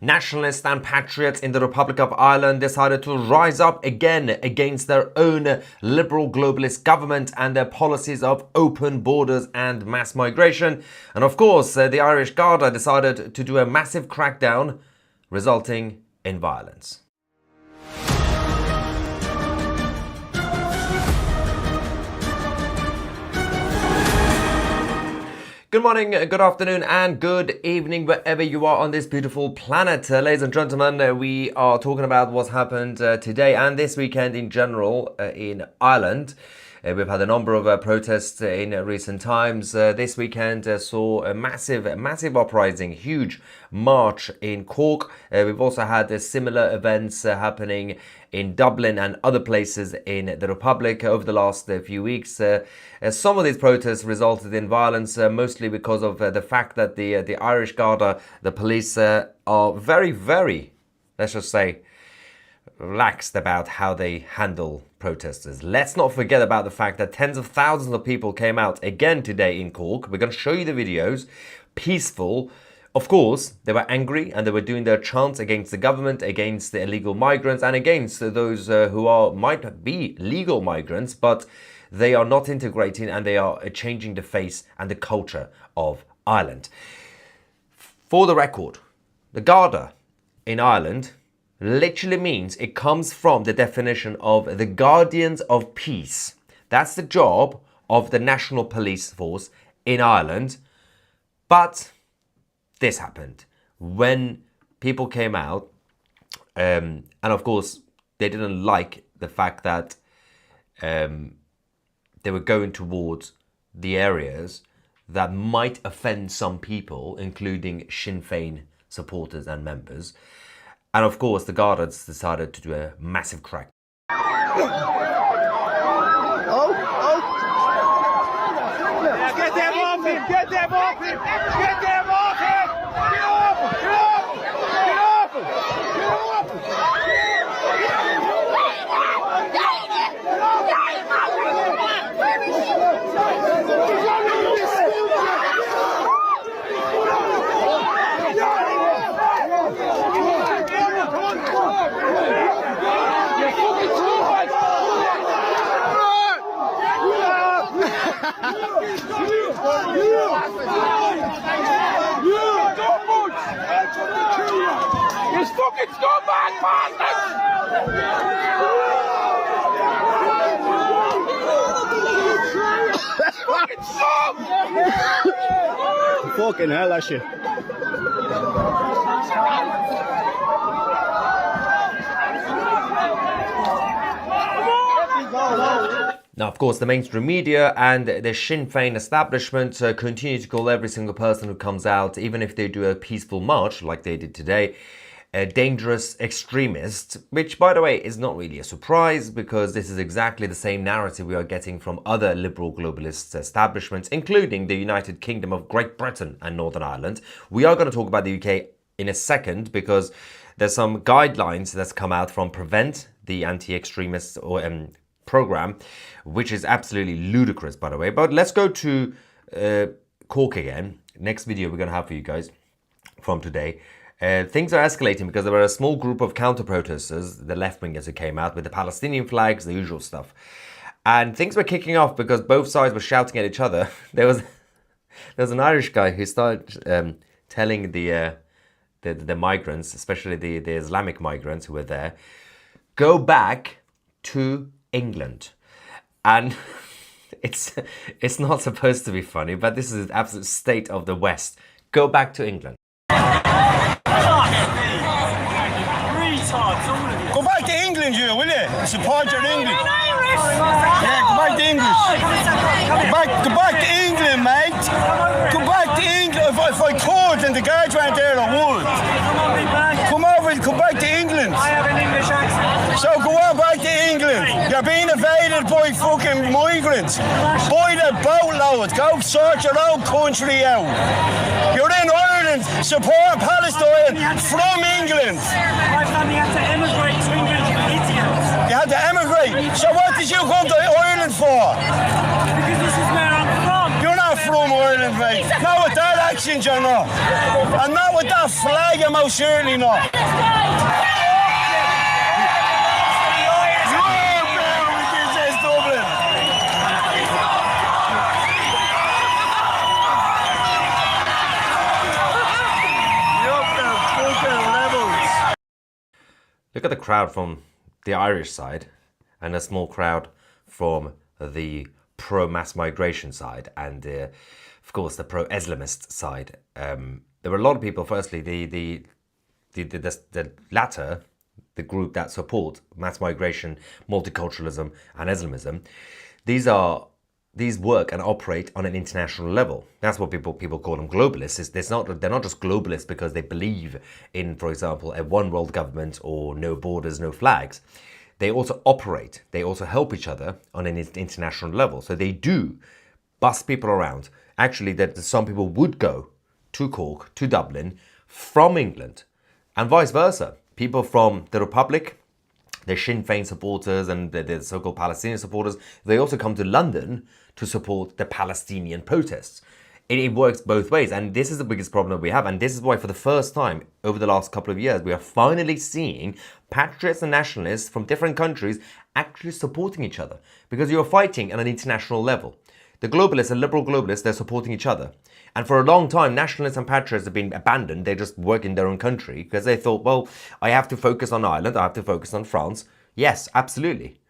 Nationalists and patriots in the Republic of Ireland decided to rise up again against their own liberal globalist government and their policies of open borders and mass migration. And of course, the Irish Garda decided to do a massive crackdown, resulting in violence. Good morning, good afternoon, and good evening, wherever you are on this beautiful planet. Ladies and gentlemen, we are talking about what's happened today and this weekend in general in Ireland. We've had a number of protests in recent times. This weekend saw a massive uprising, huge march in Cork. We've also had similar events happening in Dublin and other places in the Republic over the last few weeks. Some of these protests resulted in violence, mostly because of the fact that the Irish Garda, the police, are very, let's just say, relaxed about how they handle protesters. Let's not forget about the fact that tens of thousands of people came out again today in Cork. We're going to show you the videos. Peaceful. Of course, they were angry and they were doing their chants against the government, against the illegal migrants and against those who might be legal migrants, but they are not integrating and they are changing the face and the culture of Ireland. For the record, the Garda in Ireland literally means, it comes from the definition of the Guardians of Peace. That's the job of the National Police Force in Ireland. But this happened when people came out, and of course they didn't like the fact that they were going towards the areas that might offend some people, including Sinn Féin supporters and members. And of course, the Guards decided to do a massive crack. Get them off him! Get them off him! Get them off him! Get off him! Get off him! Get off him! Get off him! You fucking scumbag bastards! Fucking scum! Fucking hell, that shit. Now, of course, the mainstream media and the Sinn Féin establishment continue to call every single person who comes out, even if they do a peaceful march like they did today, a dangerous extremist, which, by the way, is not really a surprise because this is exactly the same narrative we are getting from other liberal globalist establishments, including the United Kingdom of Great Britain and Northern Ireland. We are going to talk about the UK in a second because there's some guidelines that's come out from Prevent, the anti-extremist program, which is absolutely ludicrous, by the way. But let's go to Cork again. Next video we're going to have for you guys from today. Things are escalating because there were a small group of counter-protesters, the left-wingers, who came out with the Palestinian flags, the usual stuff. And things were kicking off because both sides were shouting at each other. There was an Irish guy who started telling the migrants, especially the Islamic migrants who were there, go back to England. And it's not supposed to be funny, but this is the absolute state of the West. Go back to England. Go back to England, you, will you? Support your England. Yeah, go back to English. Go back to England, mate. Go back to England. If I could and the guards weren't there, I would. Come over and come back to England. I have an English accent. So go on back to England. You're being invaded by fucking migrants. By the boatloads. Go sort your own country out. You're in Ireland, support Palestine from England. My family had to emigrate to England, you idiots. You had to emigrate. So what did you come to Ireland for? Because this is where I'm from. You're not from Ireland, mate. Not with that elections or not. And not with that flag, I'm most surely not. Look at the crowd from the Irish side and a small crowd from the pro-mass migration side and, of course, the pro-Islamist side. There were a lot of people, firstly, the latter, the group that support mass migration, multiculturalism and Islamism, these work and operate on an international level. That's what people call them globalists. They're not just globalists because they believe in, for example, a one world government or no borders, no flags. They also operate, they also help each other on an international level. So they do bus people around. Actually, that some people would go to Cork, to Dublin, from England, and vice versa. People from the Republic, the Sinn Féin supporters and the so-called Palestinian supporters, they also come to London to support the Palestinian protests. It works both ways, and this is the biggest problem that we have, and this is why for the first time over the last couple of years we are finally seeing patriots and nationalists from different countries actually supporting each other, because you're fighting on an international level. The globalists and liberal globalists, they're supporting each other. And for a long time, nationalists and patriots have been abandoned. They just work in their own country because they thought, well, I have to focus on Ireland, I have to focus on France. Yes, absolutely.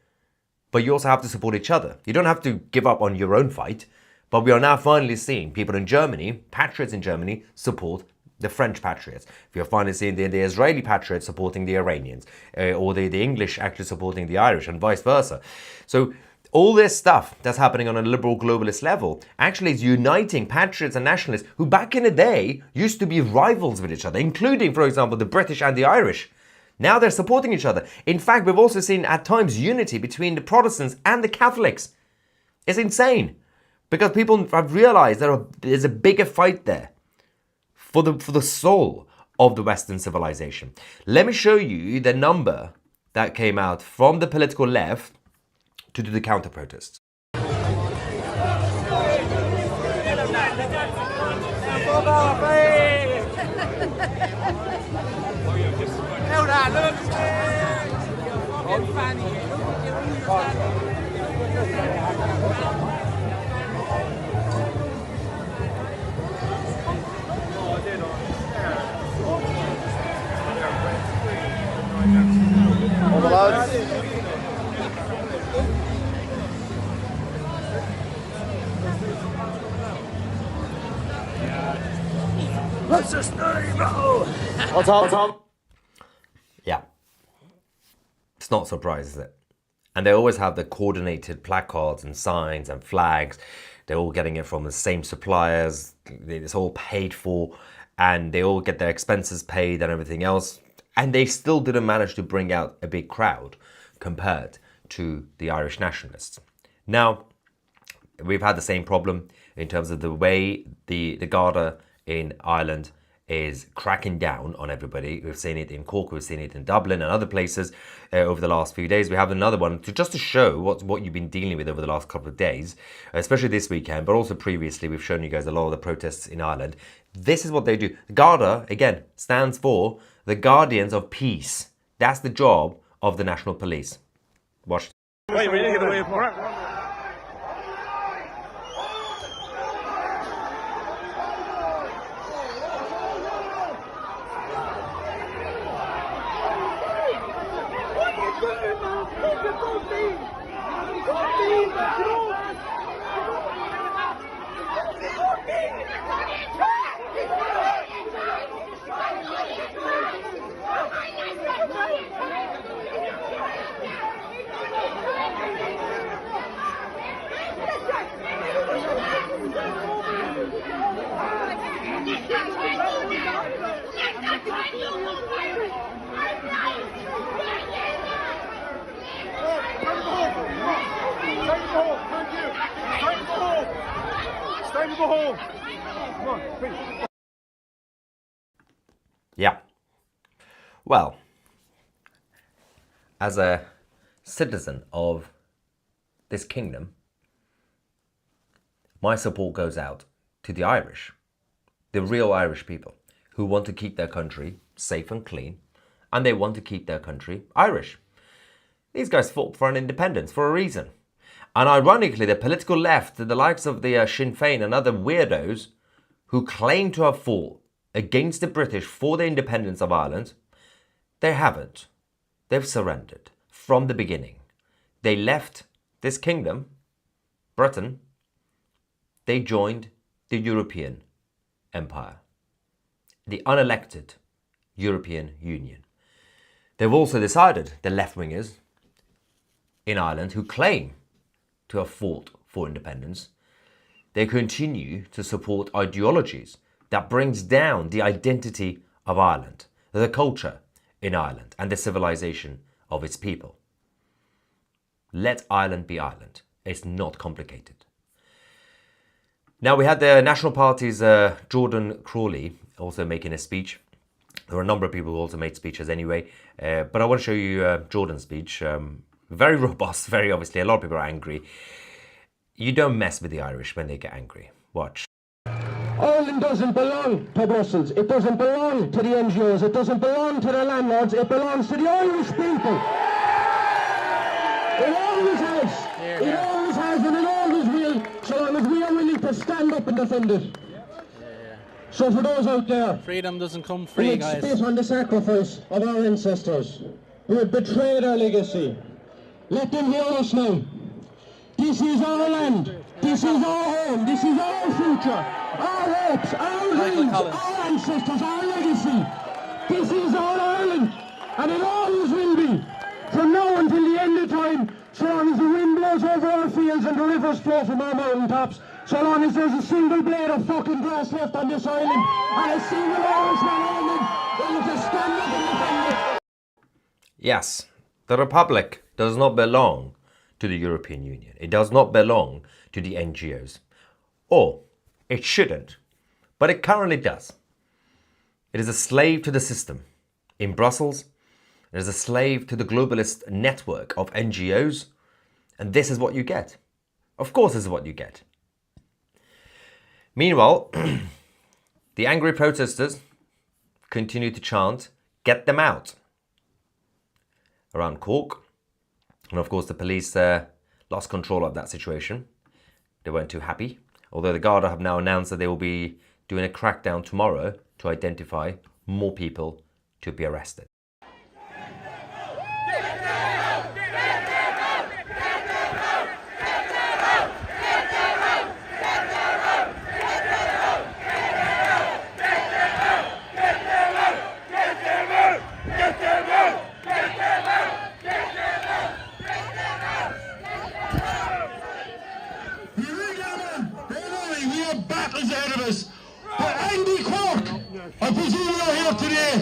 But you also have to support each other. You don't have to give up on your own fight. But we are now finally seeing people in Germany, patriots in Germany, support the French patriots. We are finally seeing the Israeli patriots supporting the Iranians, or the English actually supporting the Irish, and vice versa. So all this stuff that's happening on a liberal globalist level actually is uniting patriots and nationalists who back in the day used to be rivals with each other, including, for example, the British and the Irish. Now they're supporting each other. In fact, we've also seen at times unity between the Protestants and the Catholics. It's insane. Because people have realized there's a bigger fight there for the soul of the Western civilization. Let me show you the number that came out from the political left to do the counter-protest. All the lads. Let's just What's up? Yeah. It's not a surprise, is it? And they always have the coordinated placards and signs and flags. They're all getting it from the same suppliers. It's all paid for. And they all get their expenses paid and everything else. And they still didn't manage to bring out a big crowd compared to the Irish nationalists. Now, we've had the same problem in terms of the way the Garda in Ireland is cracking down on everybody. We've seen it in Cork, we've seen it in Dublin and other places over the last few days. We have another one just to show what you've been dealing with over the last couple of days, especially this weekend, but also previously we've shown you guys a lot of the protests in Ireland. This is what they do. The Garda, again, stands for the Guardians of Peace. That's the job of the National Police. Watch. Wait, we need to get away from it. Yeah. Well, as a citizen of this kingdom, my support goes out to the Irish. the real Irish people, who want to keep their country safe and clean, and they want to keep their country Irish. These guys fought for an independence for a reason. And ironically, the political left, the likes of the Sinn Féin and other weirdos who claim to have fought against the British for the independence of Ireland, they haven't. They've surrendered from the beginning. They left this kingdom, Britain. They joined the European Empire, the unelected European Union. They've also decided, the left-wingers in Ireland who claim to have fought for independence, they continue to support ideologies that brings down the identity of Ireland, the culture in Ireland, and the civilization of its people. Let Ireland be Ireland. It's not complicated. Now, we had the National Party's Jordan Crawley also making a speech. There were a number of people who also made speeches anyway, but I want to show you Jordan's speech. Very robust, very obviously. A lot of people are angry. You don't mess with the Irish when they get angry. Watch. Ireland doesn't belong to Brussels. It doesn't belong to the NGOs. It doesn't belong to the landlords. It belongs to the Irish people. It always has. It always has and it always will, so long as we are willing to stand up and defend it. So for those out there, freedom doesn't come free, guys. Spit on the sacrifice of our ancestors who have betrayed our legacy. Let them hear us now. This is our land. This is our home. This is our future. Our hopes, our dreams, our ancestors, our legacy. This is our Ireland, and it always will be. From now until the end of time, so long as the wind blows over our fields and the rivers flow from our mountaintops, so long as there's a single blade of fucking grass left on this island, and a single Irishman willing to stand up and defend it. Yes, the Republic does not belong to the European Union. It does not belong to the NGOs. Or it shouldn't, but it currently does. It is a slave to the system. In Brussels, it is a slave to the globalist network of NGOs, and this is what you get. Of course, this is what you get. Meanwhile, the angry protesters continue to chant, "Get them out," around Cork. And of course, the police lost control of that situation. They weren't too happy, although the Garda have now announced that they will be doing a crackdown tomorrow to identify more people to be arrested. I presume you're here today.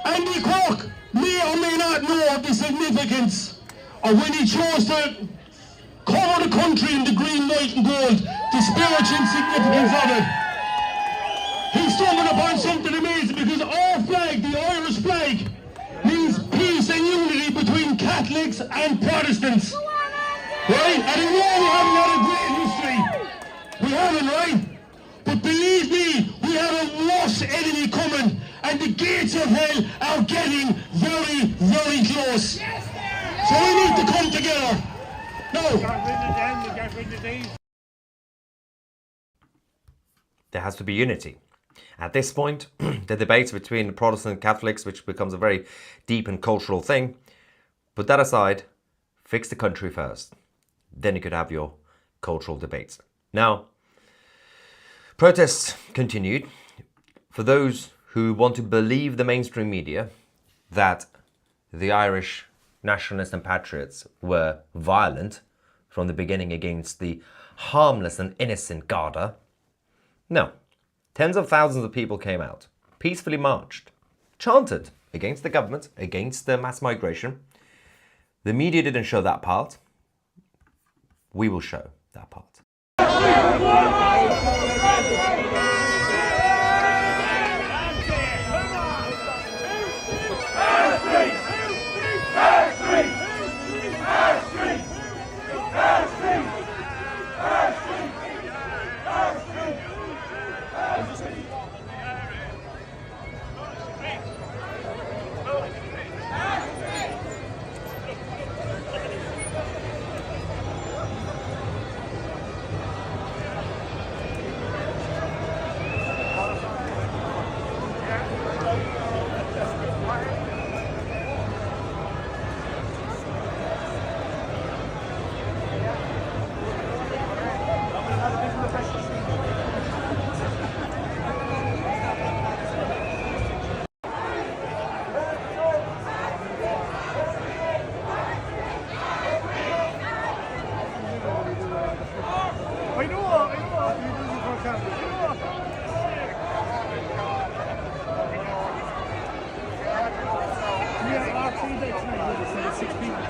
Andy Cork may or may not know of the significance of when he chose to cover the country in the green, white and gold, the spiritual significance of it. He stumbled upon something amazing because our flag, the Irish flag, means peace and unity between Catholics and Protestants. Right? And we know we haven't had a great history. We haven't, right? But believe me, we have a worse enemy coming, and the gates of hell are getting very, very close. So we need to come together. No. There has to be unity. At this point, the debates between Protestant and Catholics, which becomes a very deep and cultural thing, put that aside, fix the country first. Then you could have your cultural debates. Now, protests continued. For those who want to believe the mainstream media that the Irish nationalists and patriots were violent from the beginning against the harmless and innocent Garda, no. Tens of thousands of people came out, peacefully marched, chanted against the government, against the mass migration. The media didn't show that part. We will show that part. I know what you do for camera. You know what? Yeah, our 3 days tonight, we said 6 people.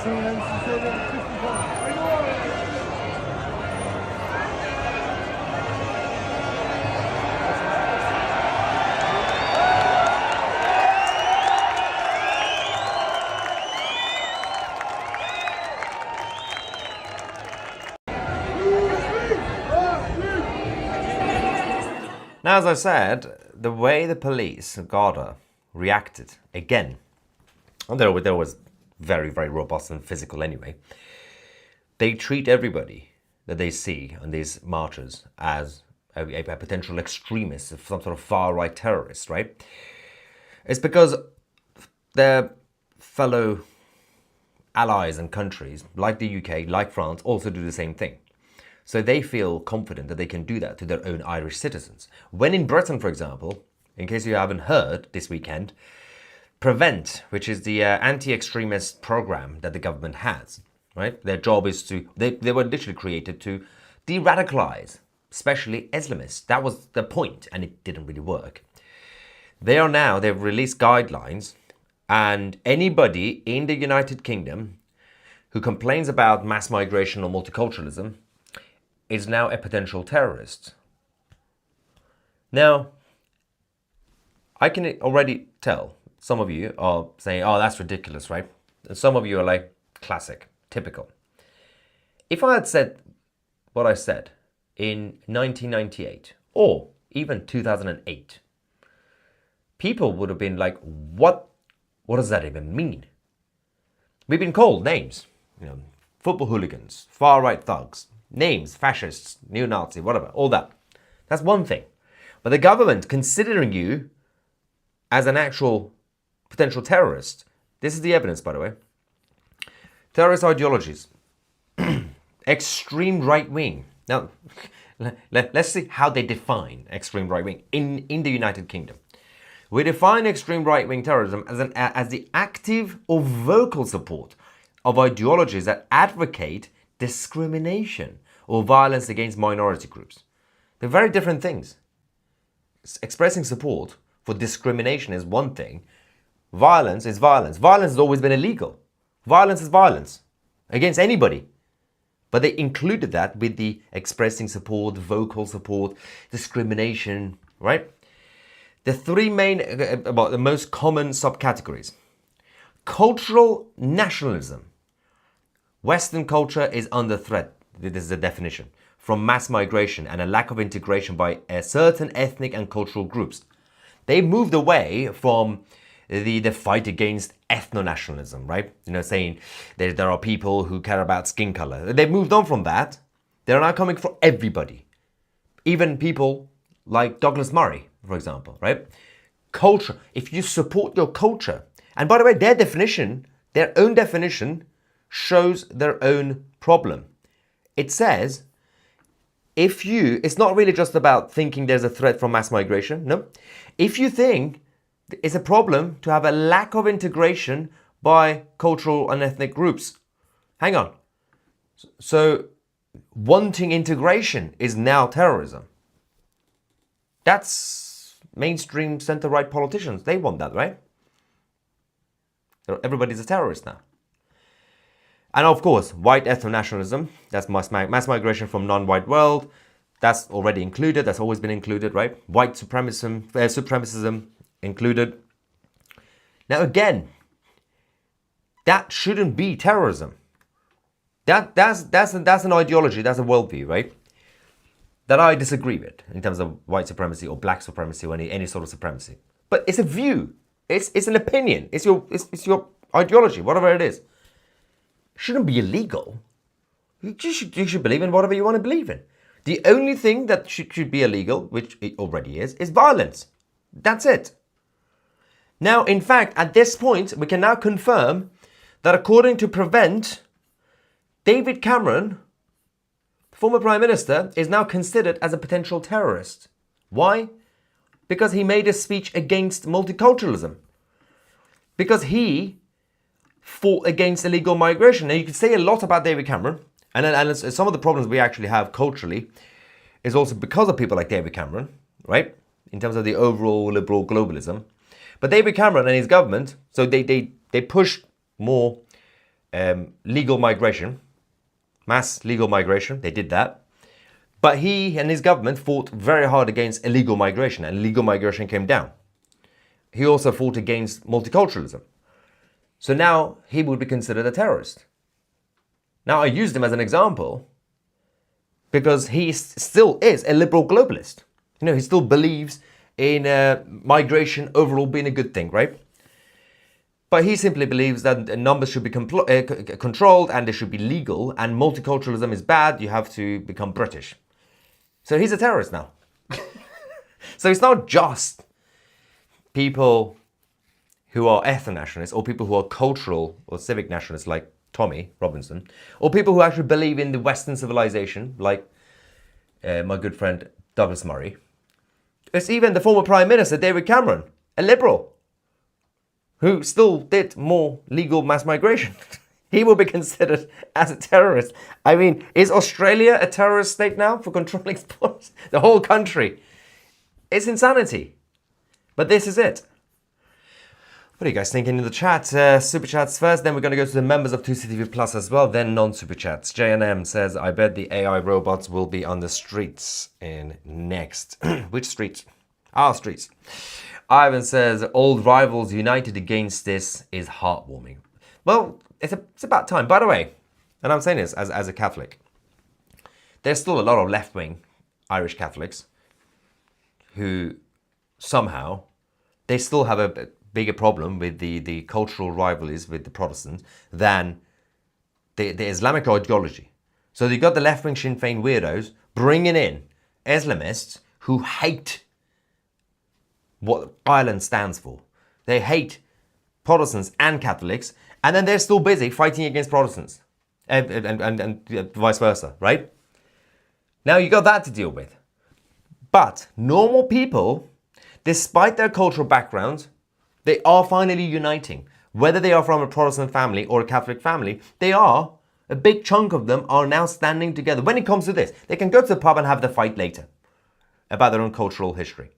Someone else said 54. I know what? Now, as I said, the way the police, Garda, reacted again, and they was very, very robust and physical anyway, they treat everybody that they see on these marches as a potential extremist, some sort of far-right terrorist, right? It's because their fellow allies and countries, like the UK, like France, also do the same thing. So they feel confident that they can do that to their own Irish citizens. When in Britain, for example, in case you haven't heard this weekend, Prevent, which is the anti-extremist program that the government has, right? Their job is to, they were literally created to de-radicalize, especially Islamists. That was the point, and it didn't really work. They've released guidelines, and anybody in the United Kingdom who complains about mass migration or multiculturalism is now a potential terrorist. Now, I can already tell some of you are saying, oh, that's ridiculous, right? And some of you are like, classic, typical. If I had said what I said in 1998 or even 2008, people would have been like, what does that even mean? We've been called names, football hooligans, far-right thugs, names, fascists, neo-Nazi, whatever, all that. That's one thing. But the government considering you as an actual potential terrorist, this is the evidence, by the way. Terrorist ideologies, extreme right-wing. Now, let's see how they define extreme right-wing in the United Kingdom. We define extreme right-wing terrorism as the active or vocal support of ideologies that advocate discrimination or violence against minority groups. They're very different things. Expressing support for discrimination is one thing. Violence is violence. Violence has always been illegal. Violence is violence against anybody. But they included that with the expressing support, vocal support, discrimination, right? The three main, about the most common subcategories. Cultural nationalism. Western culture is under threat. This is the definition. From mass migration and a lack of integration by certain ethnic and cultural groups. They moved away from the fight against ethno-nationalism, right? Saying there are people who care about skin color. They've moved on from that. They're now coming for everybody. Even people like Douglas Murray, for example, right? Culture. If you support your culture, and by the way, their own definition shows their own problem. It says, it's not really just about thinking there's a threat from mass migration. No. If you think it's a problem to have a lack of integration by cultural and ethnic groups, hang on. So wanting integration is now terrorism. That's mainstream center-right politicians. They want that, right? Everybody's a terrorist now. And of course, white ethno-nationalism, that's mass migration from non-white world. That's already included, that's always been included, right? White supremacism included. Now again, that shouldn't be terrorism. That's an ideology, that's a worldview, right? That I disagree with in terms of white supremacy or black supremacy or any sort of supremacy. But it's a view, it's an opinion, it's your ideology, whatever it is. Shouldn't be illegal. You should believe in whatever you want to believe in. The only thing that should be illegal, which it already is violence. That's it. Now, in fact, at this point, we can now confirm that according to Prevent, David Cameron, former Prime Minister, is now considered as a potential terrorist. Why? Because he made a speech against multiculturalism. Because he fought against illegal migration. Now, you could say a lot about David Cameron, and some of the problems we actually have culturally is also because of people like David Cameron, right? In terms of the overall liberal globalism. But David Cameron and his government, so they pushed more legal migration, mass legal migration. They did that. But he and his government fought very hard against illegal migration, and illegal migration came down. He also fought against multiculturalism. So now he would be considered a terrorist. Now, I used him as an example because he still is a liberal globalist. You know, he still believes in migration overall being a good thing, right? But he simply believes that numbers should be controlled and they should be legal, and multiculturalism is bad, you have to become British. So he's a terrorist now. So it's not just people who are ethno-nationalists or people who are cultural or civic nationalists like Tommy Robinson, or people who actually believe in the Western civilization like my good friend Douglas Murray. It's even the former Prime Minister David Cameron, a liberal, who still did more legal mass migration. He will be considered as a terrorist. I mean, is Australia a terrorist state now for controlling sports? The whole country. It's insanity. But this is it. What are you guys thinking in the chat? Super chats first, then we're going to go to the members of 2CTV Plus as well, then non-super chats. JNM says, I bet the AI robots will be on the streets in next. Which streets? Our streets. Ivan says, old rivals united against this is heartwarming. Well, it's about time. By the way, and I'm saying this as a Catholic, there's still a lot of left-wing Irish Catholics who somehow, they still have a bigger problem with the cultural rivalries with the Protestants than the Islamic ideology. So you got the left-wing Sinn Féin weirdos bringing in Islamists who hate what Ireland stands for. They hate Protestants and Catholics, and then they're still busy fighting against Protestants and vice versa, right? Now you got that to deal with. But normal people, despite their cultural backgrounds, they are finally uniting. Whether they are from a Protestant family or a Catholic family, a big chunk of them are now standing together. When it comes to this, they can go to the pub and have the fight later about their own cultural history.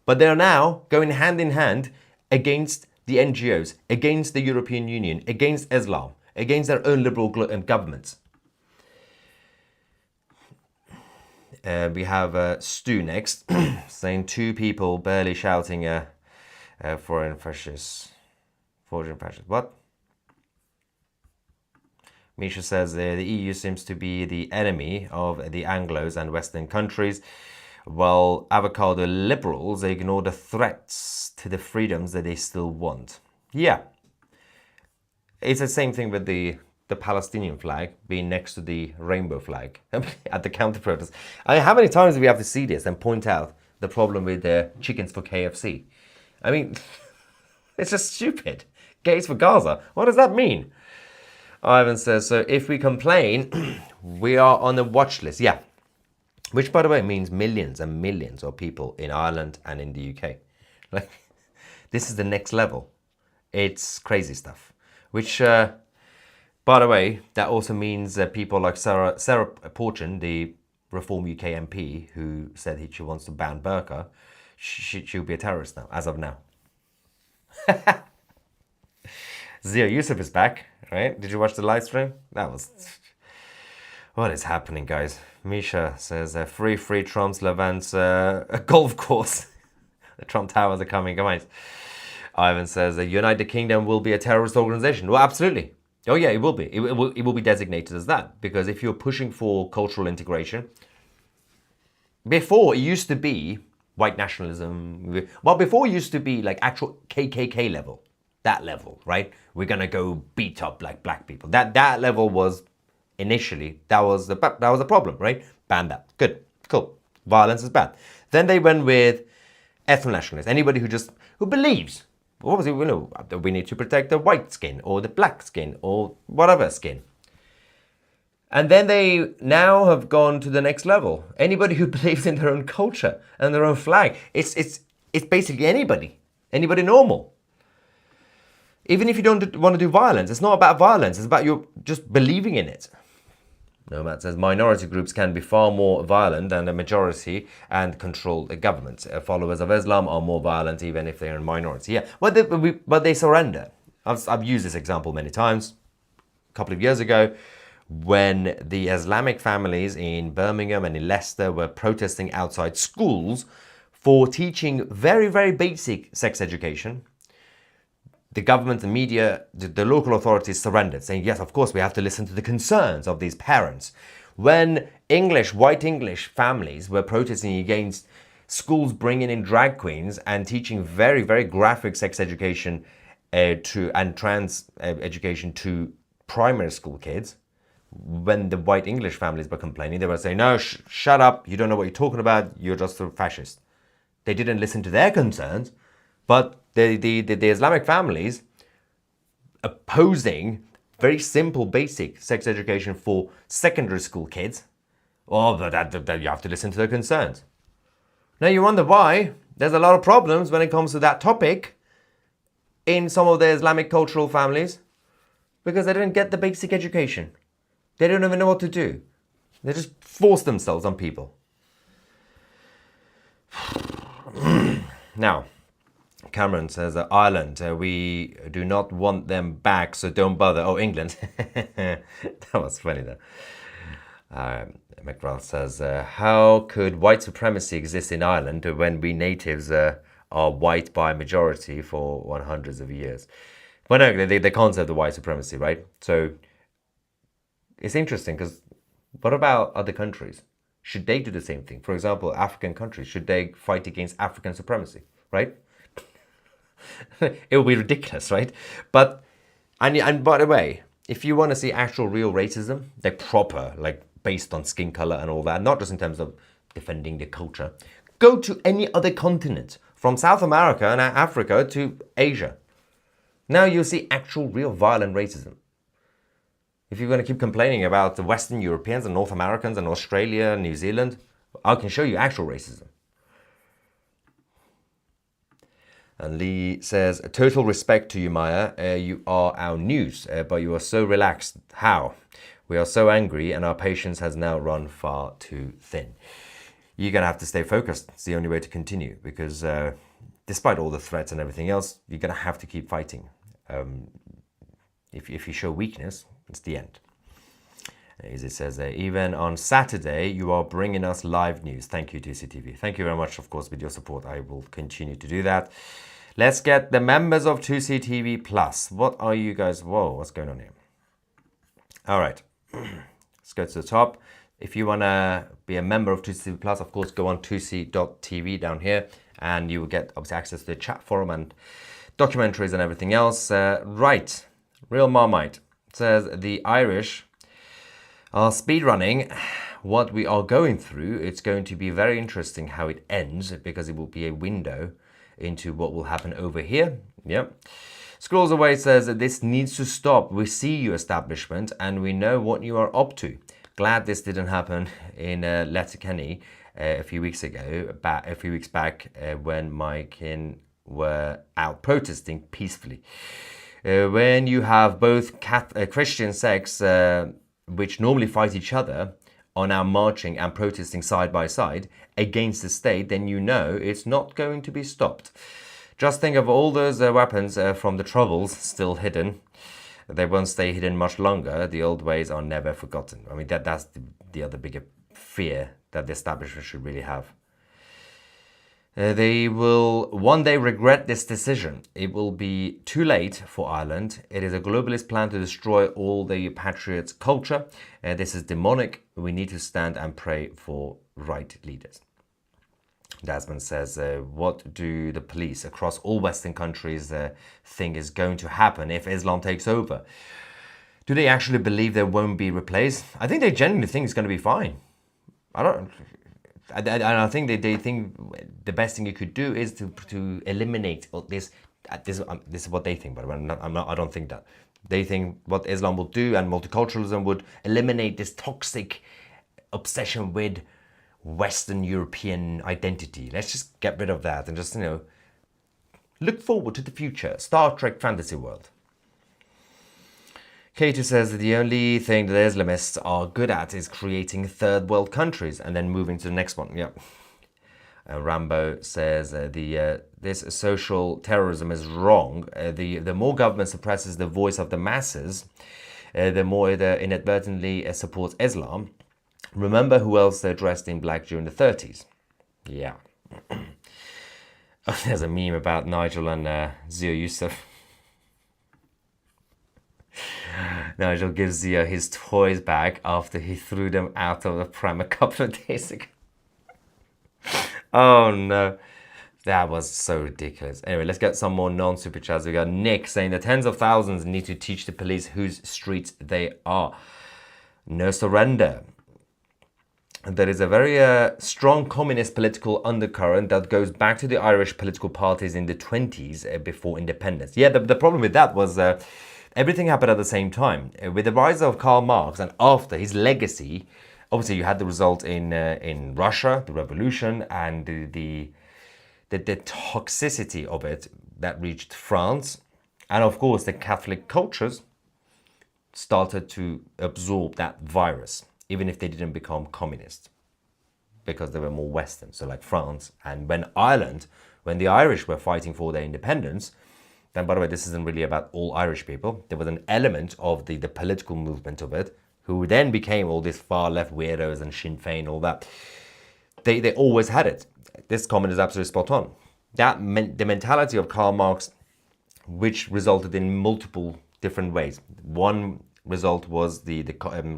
But they are now going hand in hand against the NGOs, against the European Union, against Islam, against their own liberal governments. We have Stu next, saying two people barely shouting foreign fascists. What? Misha says the EU seems to be the enemy of the Anglos and Western countries, while avocado liberals ignore the threats to the freedoms that they still want. Yeah. It's the same thing with the Palestinian flag being next to the rainbow flag at the Counterprotest. I mean, how many times do we have to see this and point out the problem with the chickens for KFC? I mean, it's just stupid. Gays for Gaza. What does that mean? Ivan says, so if we complain, we are on the watch list. Yeah. Which, by the way, means millions and millions of people in Ireland and in the UK. Like, this is the next level. It's crazy stuff. Which, by the way, that also means people like Sarah Porchin, the Reform UK MP, who said she wants to ban burqa, she'll be a terrorist now, as of now. Zia Yusuf is back, right? Did you watch the live stream? That was... What is happening, guys? Misha says, free Trump's Levant's a golf course. The Trump Towers are coming, guys. Ivan says, the United Kingdom will be a terrorist organization. Well, absolutely. Oh yeah, it will be. It will be designated as that. Because if you're pushing for cultural integration, before it used to be white nationalism. Well, before it used to be like actual KKK level. That level, right? We're going to go beat up like black people. That level was... Initially, that was the problem, right? Ban that. Good. Cool. Violence is bad. Then they went with ethno-nationalists. Anybody who believes, obviously, we need to protect the white skin or the black skin or whatever skin. And then they now have gone to the next level. Anybody who believes in their own culture and their own flag. It's basically anybody normal. Even if you don't want to do violence, it's not about violence. It's about you just believing in it. Nomad says minority groups can be far more violent than the majority and control the government. Followers of Islam are more violent even if they're in minority. Yeah, but they surrender. I've used this example many times. A couple of years ago, when the Islamic families in Birmingham and in Leicester were protesting outside schools for teaching very, very basic sex education, the government, the media, the local authorities surrendered, saying, yes, of course, we have to listen to the concerns of these parents. When white English families were protesting against schools bringing in drag queens and teaching very, very graphic sex education and trans education to primary school kids, when the white English families were complaining, they were saying, no, shut up, you don't know what you're talking about, you're just a fascist. They didn't listen to their concerns, but the Islamic families opposing very simple, basic sex education for secondary school kids, that you have to listen to their concerns. Now you wonder why there's a lot of problems when it comes to that topic in some of the Islamic cultural families, because they didn't get the basic education. They don't even know what to do. They just force themselves on people. Now, Cameron says, Ireland, we do not want them back, so don't bother. Oh, England. That was funny though. McGrath says, how could white supremacy exist in Ireland when we natives are white by majority for hundreds of years? Well, no, they can't have the white supremacy, right? So it's interesting because what about other countries? Should they do the same thing? For example, African countries, should they fight against African supremacy, right? It would be ridiculous, right? But, and by the way, if you want to see actual real racism, like proper, like based on skin color and all that, not just in terms of defending the culture, go to any other continent, from South America and Africa to Asia. Now you'll see actual real violent racism. If you're going to keep complaining about the Western Europeans and North Americans and Australia and New Zealand, I can show you actual racism. And Lee says, total respect to you, Maya. You are our news, but you are so relaxed. How? We are so angry and our patience has now run far too thin. You're going to have to stay focused. It's the only way to continue, because despite all the threats and everything else, you're going to have to keep fighting. If you show weakness, it's the end. As it says, even on Saturday, you are bringing us live news. Thank you, TCTV. Thank you very much, of course, with your support. I will continue to do that. Let's get the members of 2CTV Plus. What are you guys? Whoa, what's going on here? All right, let's go to the top. If you want to be a member of 2CTV Plus, of course, go on 2c.tv down here, and you will get obviously access to the chat forum and documentaries and everything else. Right, Real Marmite says the Irish are speedrunning what we are going through. It's going to be very interesting how it ends, because it will be a window into what will happen over here. Yep. Scrolls Away says that this needs to stop. We see you, establishment, and we know what you are up to. Glad this didn't happen in Letterkenny a few weeks back, when my kin were out protesting peacefully. When you have both Christian sects, which normally fight each other, are now marching and protesting side by side against the state, then you know it's not going to be stopped. Just think of all those weapons from the Troubles still hidden. They won't stay hidden much longer. The old ways are never forgotten. I mean, that's the other bigger fear that the establishment should really have. They will one day regret this decision. It will be too late for Ireland. It is a globalist plan to destroy all the Patriots' culture. This is demonic. We need to stand and pray for right leaders. Desmond says, what do the police across all Western countries think is going to happen if Islam takes over? Do they actually believe they won't be replaced? I think they genuinely think it's going to be fine. And I think they think the best thing you could do is to eliminate this. This is what they think, but I don't think that. They think what Islam will do and multiculturalism would eliminate this toxic obsession with Western European identity. Let's just get rid of that and just, look forward to the future. Star Trek fantasy world. Katie says that the only thing that Islamists are good at is creating third world countries and then moving to the next one. Yeah. Rambo says this social terrorism is wrong. The more government suppresses the voice of the masses, the more it inadvertently supports Islam. Remember who else dressed in black during the 30s? Yeah. There's a meme about Nigel and Zia Yusuf. Nigel gives Zia his toys back after he threw them out of the pram a couple of days ago. Oh no, that was so ridiculous. Anyway, let's get some more non-super chats. We got Nick saying that tens of thousands need to teach the police whose streets they are. No surrender. There is a very strong communist political undercurrent that goes back to the Irish political parties in the 20s before independence. Yeah, the problem with that was everything happened at the same time. With the rise of Karl Marx and after his legacy, obviously you had the result in Russia, the revolution, and the toxicity of it that reached France. And of course, the Catholic cultures started to absorb that virus, even if they didn't become communist, because they were more Western. So like France, and when the Irish were fighting for their independence, then by the way, this isn't really about all Irish people. There was an element of the political movement of it, who then became all these far left weirdos and Sinn Féin, all that. They always had it. This comment is absolutely spot on. The mentality of Karl Marx, which resulted in multiple different ways. One result was the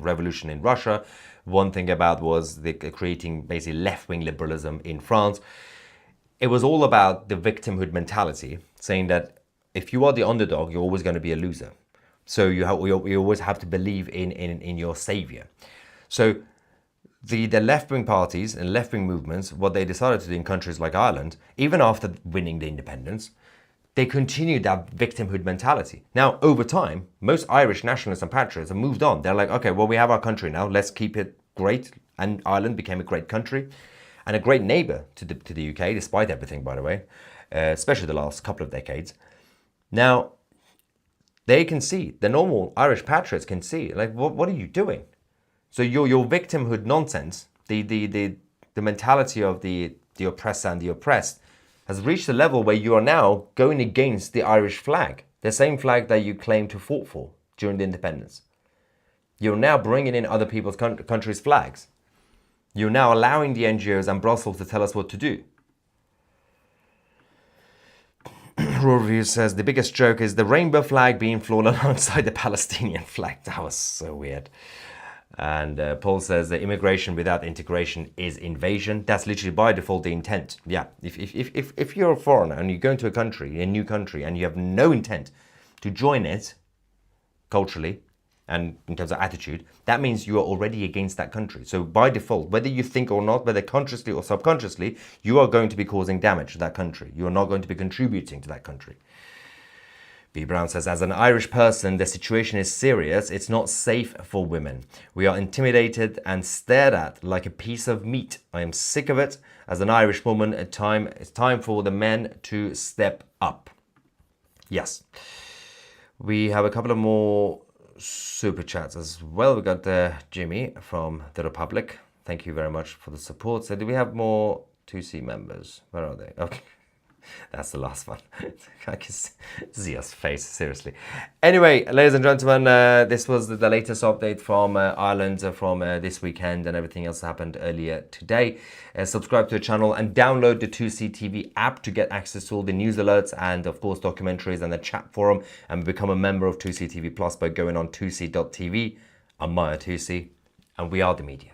revolution in Russia. One thing about was the creating basically left-wing liberalism in France. It was all about the victimhood mentality, saying that if you are the underdog, you're always going to be a loser. So you always have to believe in your savior. So the left-wing parties and left-wing movements, what they decided to do in countries like Ireland, even after winning the independence, they continued that victimhood mentality. Now, over time, most Irish nationalists and patriots have moved on. They're like, okay, well, we have our country now. Let's keep it great. And Ireland became a great country and a great neighbour to the UK, despite everything, by the way, especially the last couple of decades. Now, they can see, the normal Irish patriots can see, like, what are you doing? So your victimhood nonsense, the mentality of the oppressor and the oppressed, has reached a level where you are now going against the Irish flag, the same flag that you claimed to fought for during the independence. You're now bringing in other people's countries' flags. You're now allowing the NGOs and Brussels to tell us what to do. Raw Review says the biggest joke is the rainbow flag being flown alongside the Palestinian flag. That was so weird. And Paul says that immigration without integration is invasion. That's literally by default the intent. Yeah, if you're a foreigner and you go into a new country, and you have no intent to join it culturally and in terms of attitude, that means you are already against that country. So by default, whether you think or not, whether consciously or subconsciously, you are going to be causing damage to that country. You are not going to be contributing to that country. B. Brown says, as an Irish person, the situation is serious. It's not safe for women. We are intimidated and stared at like a piece of meat. I am sick of it. As an Irish woman, it's time for the men to step up. Yes. We have a couple of more super chats as well. We got Jimmy from the Republic. Thank you very much for the support. So do we have more 2C members? Where are they? Okay. That's the last one. I can see his face, seriously. Anyway, ladies and gentlemen, this was the latest update from Ireland from this weekend, and everything else happened earlier today. Subscribe to the channel and download the 2C TV app to get access to all the news alerts and, of course, documentaries and the chat forum, and become a member of 2C TV Plus by going on 2C.tv. I'm Maya 2C, and we are the media.